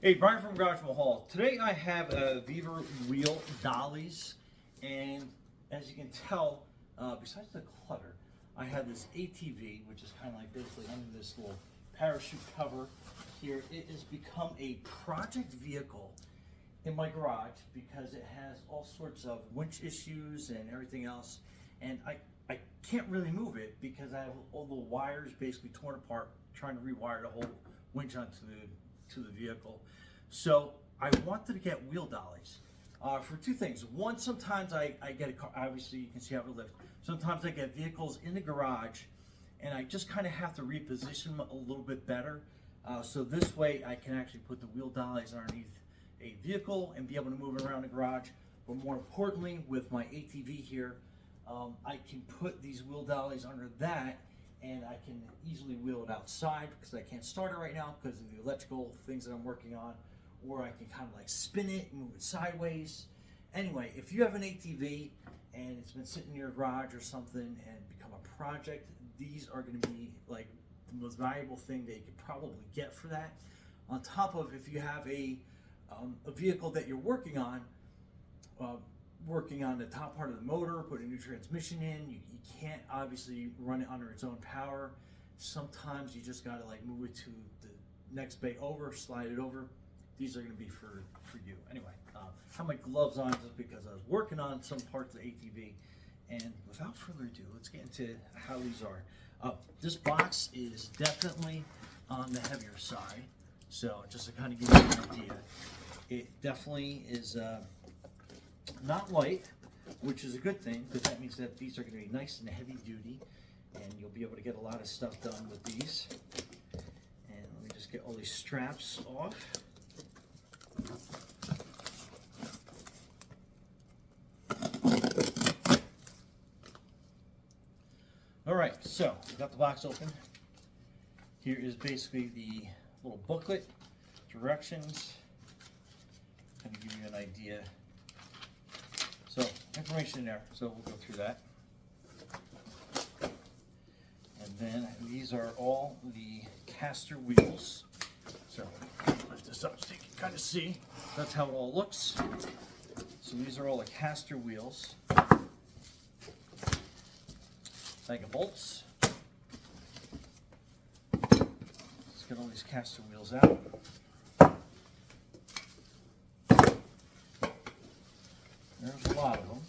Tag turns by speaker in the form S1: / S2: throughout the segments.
S1: Hey, Brian from Garage Mahal. Today I have VEVOR wheel dollies, and as you can tell, besides the clutter, I have this ATV, which is kind of like basically under this little parachute cover here. It has become a project vehicle in my garage because it has all sorts of winch issues and everything else, and I can't really move it because I have all the wires basically torn apart trying to rewire the whole winch onto the vehicle. So I wanted to get wheel dollies for two things. One, sometimes I get a car, obviously you can see how it lift. Sometimes I get vehicles in the garage and I just kind of have to reposition them a little bit better. So this way I can actually put the wheel dollies underneath a vehicle and be able to move it around the garage. But more importantly, with my ATV here, I can put these wheel dollies under that, and I can easily wheel it outside because I can't start it right now because of the electrical things that I'm working on, or I can kind of like spin it and move it sideways. Anyway, if you have an ATV and it's been sitting in your garage or something and become a project, these are going to be like the most valuable thing that you could probably get for that. On top of, if you have a vehicle that you're working on the top part of the motor, put a new transmission in, you can't obviously run it under its own power. Sometimes you just got to like move it to the next bay over, slide it over. These are going to be for you. Anyway, I have my gloves on just because I was working on some parts of the ATV. And without further ado, let's get into how these are. This box is definitely on the heavier side. So just to kind of give you an idea, it definitely is not light, which is a good thing because that means that these are going to be nice and heavy duty, and you'll be able to get a lot of stuff done with these. And let me just get all these straps off. All right, so we got the box open. Here is basically the little booklet, directions, kind of give you an idea. So, information in there, so we'll go through that. And then these are all the caster wheels. So, lift this up so you can kind of see. That's how it all looks. So these are all the caster wheels. Bag of bolts. Let's get all these caster wheels out. There's a lot of them.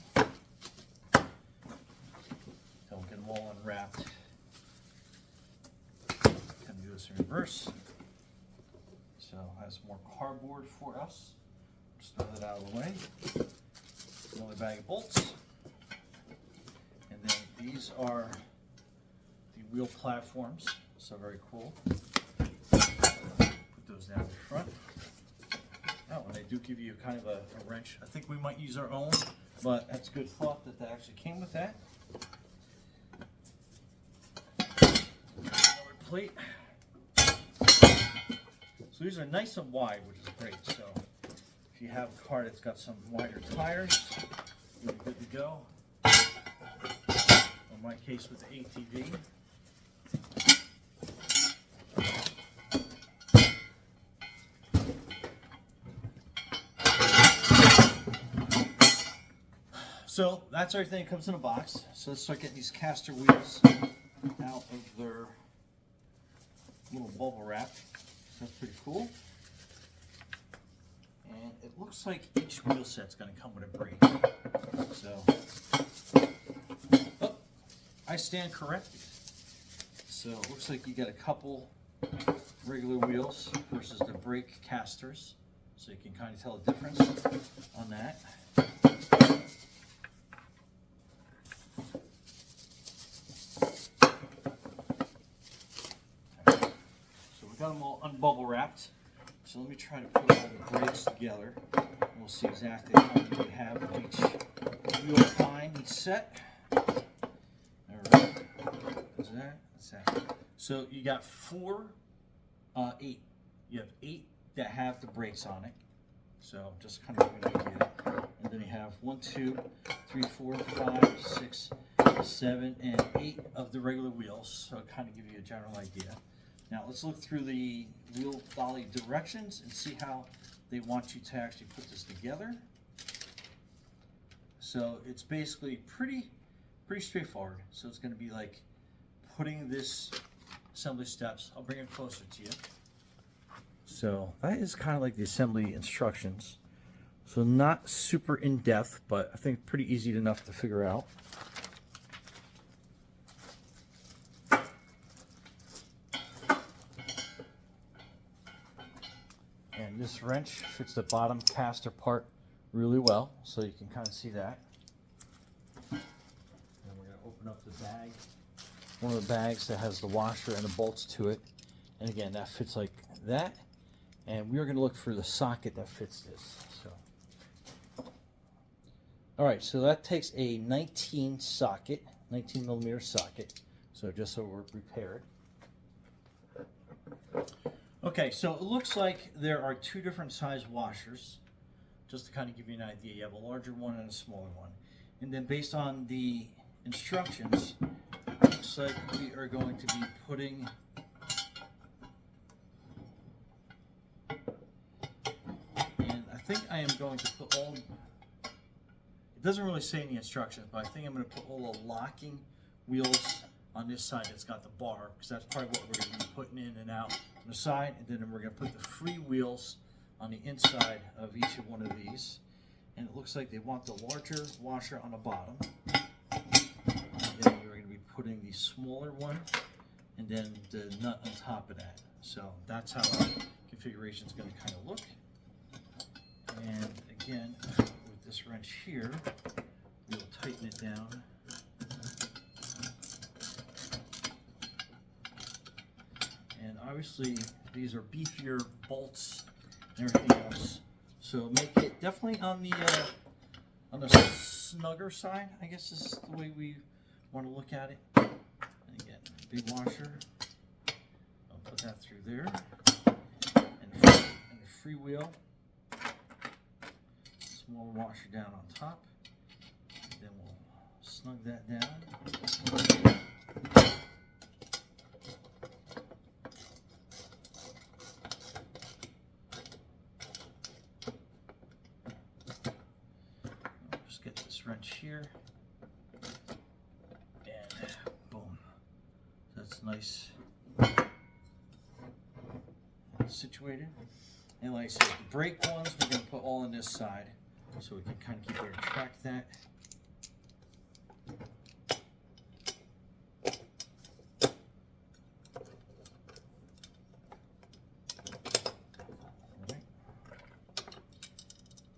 S1: Don't get them all unwrapped. Kind of do this in reverse. So it has more cardboard for us. Just throw that out of the way. Another bag of bolts. And then these are the wheel platforms. So very cool. Put those down in front. Oh, and they do give you kind of a wrench. I think we might use our own, but that's good thought that they actually came with that. Another plate. So these are nice and wide, which is great. So if you have a car that's got some wider tires, you'll be good to go. In my case with the ATV. So that's everything that comes in a box. So let's start getting these caster wheels out of their little bubble wrap. That's pretty cool. And it looks like each wheel set's going to come with a brake. So, oh, I stand corrected. So it looks like you get a couple regular wheels versus the brake casters. So you can kind of tell the difference on that. Got them all unbubble wrapped. So let me try to put all the brakes together. We'll see exactly how many we have of each wheel kind, each set. Alright. Is that? That's that. So you got 8. You have 8 that have the brakes on it. So just kind of give you an idea. And then you have 1, 2, 3, 4, 5, 6, 7, and 8 of the regular wheels. So kind of give you a general idea. Now let's look through the wheel dolly directions and see how they want you to actually put this together. So it's basically pretty straightforward. So it's going to be like putting this assembly steps. I'll bring it closer to you. So that is kind of like the assembly instructions. So not super in-depth, but I think pretty easy enough to figure out. And this wrench fits the bottom caster part really well, so you can kind of see that. And we're going to open up the bag. One of the bags that has the washer and the bolts to it. And again, that fits like that. And we are going to look for the socket that fits this. So, all right, so that takes a 19 millimeter socket. So just so we're prepared. Okay, so it looks like there are two different size washers. Just to kind of give you an idea, you have a larger one and a smaller one. And then based on the instructions, it looks like we are going to be putting I think I am going to put all, it doesn't really say in the instructions, but I think I'm going to put all the locking wheels on this side that's got the bar, because that's probably what we're going to be putting in and out on the side, and then we're going to put the free wheels on the inside of each of one of these. And it looks like they want the larger washer on the bottom, and then we're going to be putting the smaller one and then the nut on top of that. So that's how our configuration is going to kind of look. And again, with this wrench here, we'll tighten it down. And obviously, these are beefier bolts and everything else. So make it definitely on the snugger side, I guess is the way we want to look at it. And again, big washer. I'll put that through there. And the free wheel. Small washer down on top. Then we'll snug that down. I'll just get this wrench here. And boom. That's nice and situated. And like I said, the brake ones we're going to put all on this side, so we can kind of keep there and track that. All right.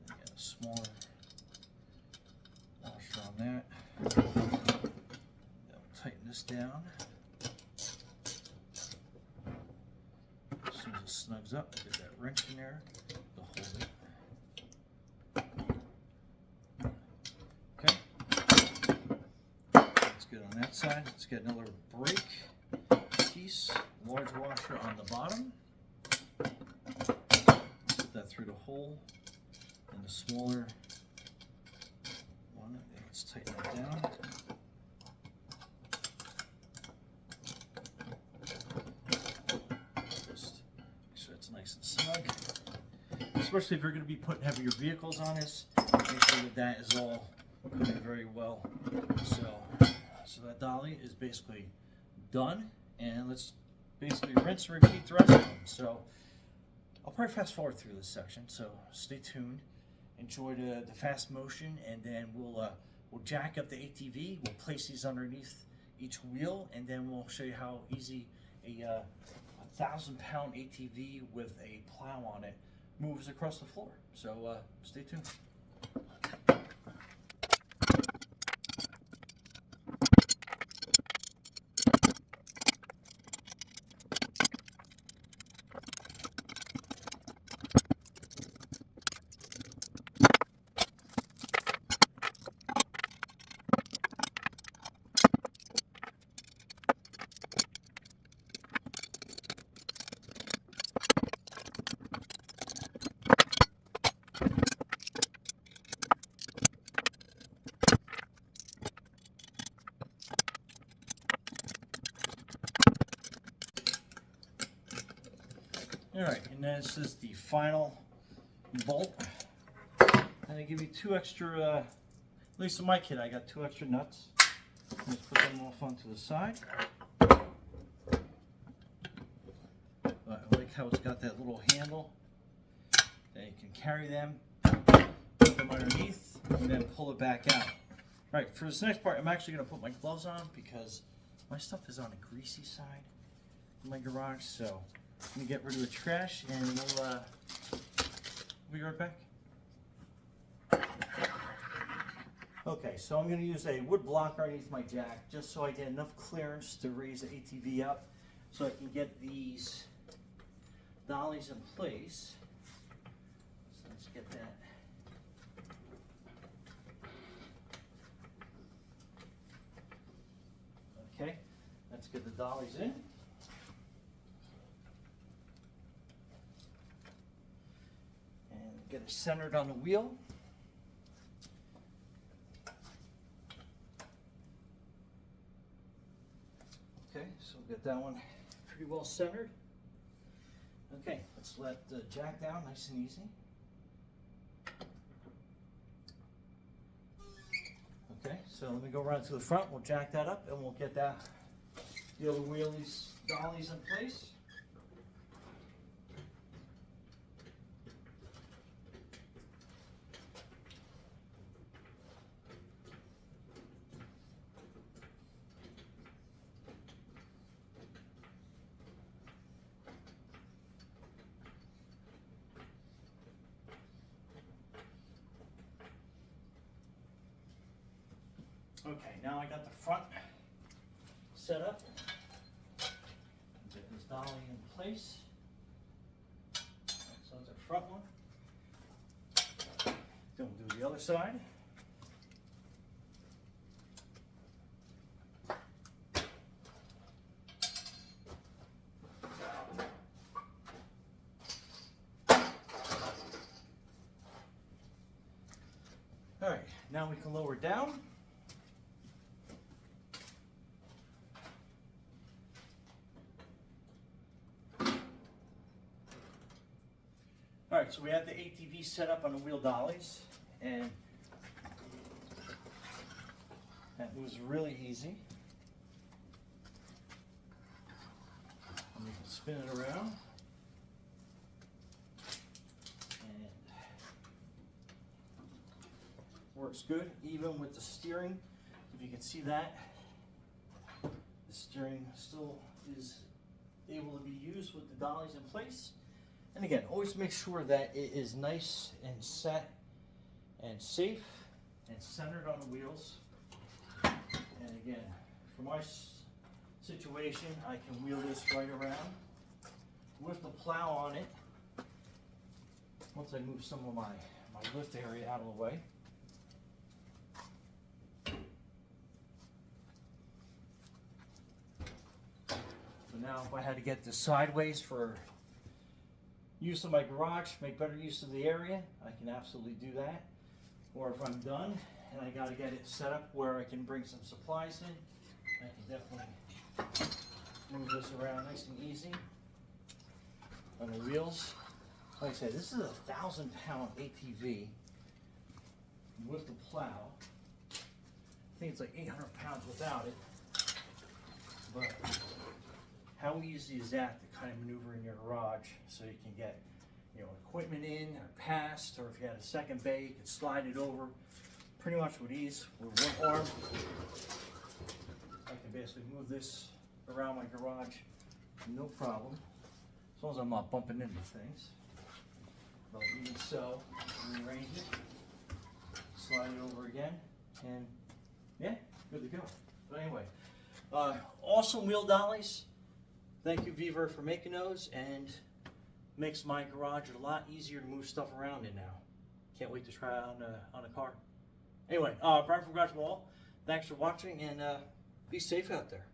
S1: Then get a smaller washer on that. Then we'll tighten this down. As soon as it snugs up, we'll get that wrench in there to hold it. On that side, let's get another brake piece, large washer on the bottom. Put that through the hole, and the smaller one. Let's tighten that down. Just make sure it's nice and snug. Especially if you're going to be putting heavier vehicles on this, make sure that that is all put in very well. So that dolly is basically done, and let's basically rinse and repeat the rest of them. So I'll probably fast forward through this section, so stay tuned, enjoy the fast motion, and then we'll jack up the ATV, we'll place these underneath each wheel, and then we'll show you how easy a 1,000-pound ATV with a plow on it moves across the floor. So stay tuned. then this is the final bolt. And they give you 2 extra, at least in my kit, I got 2 extra nuts. Let's put them off onto the side. I like how it's got that little handle that you can carry them, put them underneath, and then pull it back out. All right, for this next part, I'm actually going to put my gloves on because my stuff is on the greasy side in my garage. So let me get rid of the trash and we'll be right back. Okay, so I'm going to use a wood block underneath my jack just so I get enough clearance to raise the ATV up so I can get these dollies in place. So let's get that. Okay, let's get the dollies in. And get it centered on the wheel. Okay, so we'll get that one pretty well centered. Okay, let's let the jack down nice and easy. Okay, so let me go around to the front, we'll jack that up and we'll get that, the other wheelies, dollies in place. Okay, now I got the front set up. Get this dolly in place. So that's our front one. Then we'll do the other side. All right, now we can lower down. All right, so we have the ATV set up on the wheel dollies, and that moves really easy. And we can spin it around. And works good, even with the steering. If you can see that, the steering still is able to be used with the dollies in place. And again, always make sure that it is nice and set and safe and centered on the wheels. And again, for my situation, I can wheel this right around with the plow on it. Once I move some of my lift area out of the way. So now if I had to get this sideways for use of my garage, make better use of the area, I can absolutely do that. Or if I'm done and I got to get it set up where I can bring some supplies in, I can definitely move this around nice and easy on the wheels. Like I said, this is a 1,000-pound ATV with the plow. I think it's like 800 pounds without it. But how easy is that to kind of maneuver in your garage so you can get, you know, equipment in or past, or if you had a second bay, you can slide it over pretty much with ease. With one arm, I can basically move this around my garage, no problem, as long as I'm not bumping into things. But even so, rearrange it, slide it over again, and yeah, good to go. But anyway, awesome wheel dollies. Thank you, VEVOR, for making those, and makes my garage a lot easier to move stuff around in now. Can't wait to try it on a car. Anyway, Brian from Garage Wall. Thanks for watching, and be safe out there.